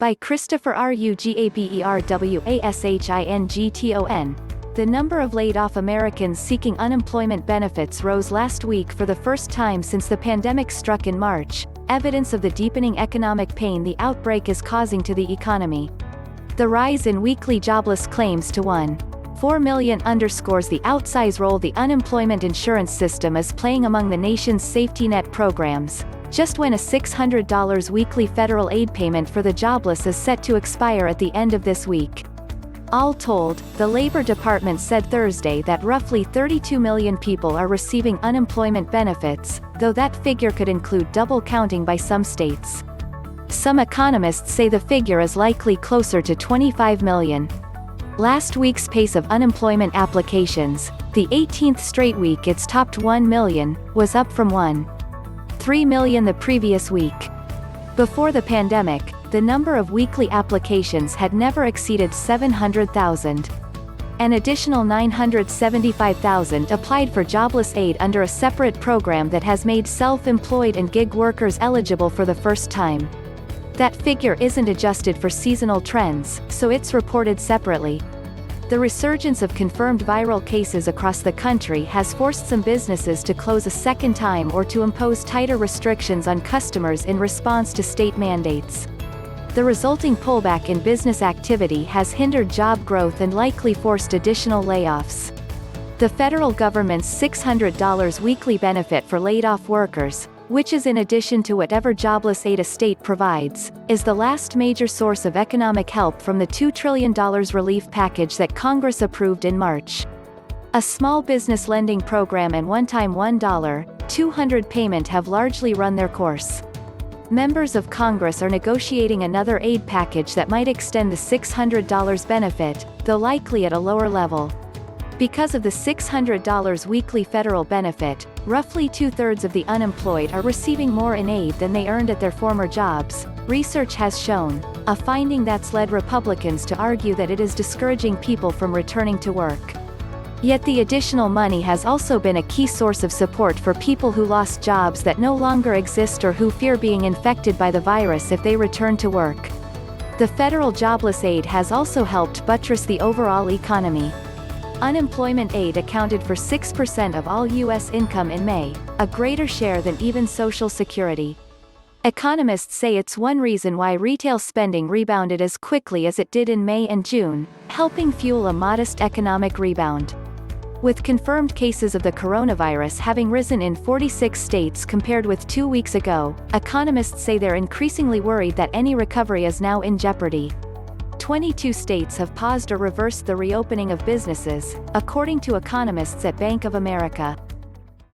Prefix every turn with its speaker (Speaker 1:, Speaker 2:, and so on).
Speaker 1: By Christopher Rugaberwashington. The number of laid-off Americans seeking unemployment benefits rose last week for the first time since the pandemic struck in March, evidence of the deepening economic pain the outbreak is causing to the economy. The rise in weekly jobless claims to 1.4 million underscores the outsize role the unemployment insurance system is playing among the nation's safety net programs, just when a $600 weekly federal aid payment for the jobless is set to expire at the end of this week. All told, the Labor Department said Thursday that roughly 32 million people are receiving unemployment benefits, though that figure could include double counting by some states. Some economists say the figure is likely closer to 25 million. Last week's pace of unemployment applications, the 18th straight week it's topped 1 million, was up from 1.3 million the previous week. Before the pandemic, the number of weekly applications had never exceeded 700,000. An additional 975,000 applied for jobless aid under a separate program that has made self-employed and gig workers eligible for the first time. That figure isn't adjusted for seasonal trends, so it's reported separately. The resurgence of confirmed viral cases across the country has forced some businesses to close a second time or to impose tighter restrictions on customers in response to state mandates. The resulting pullback in business activity has hindered job growth and likely forced additional layoffs. The federal government's $600 weekly benefit for laid-off workers, which is in addition to whatever jobless aid a state provides, is the last major source of economic help from the $2 trillion relief package that Congress approved in March. A small business lending program and one-time $1.200 payment have largely run their course. Members of Congress are negotiating another aid package that might extend the $600 benefit, though likely at a lower level. Because of the $600 weekly federal benefit, roughly two-thirds of the unemployed are receiving more in aid than they earned at their former jobs, research has shown, a finding that's led Republicans to argue that it is discouraging people from returning to work. Yet the additional money has also been a key source of support for people who lost jobs that no longer exist or who fear being infected by the virus if they return to work. The federal jobless aid has also helped buttress the overall economy. Unemployment aid accounted for 6% of all U.S. income in May, a greater share than even Social Security. Economists say it's one reason why retail spending rebounded as quickly as it did in May and June, helping fuel a modest economic rebound. With confirmed cases of the coronavirus having risen in 46 states compared with 2 weeks ago, economists say they're increasingly worried that any recovery is now in jeopardy. 22 states have paused or reversed the reopening of businesses, according to economists at Bank of America.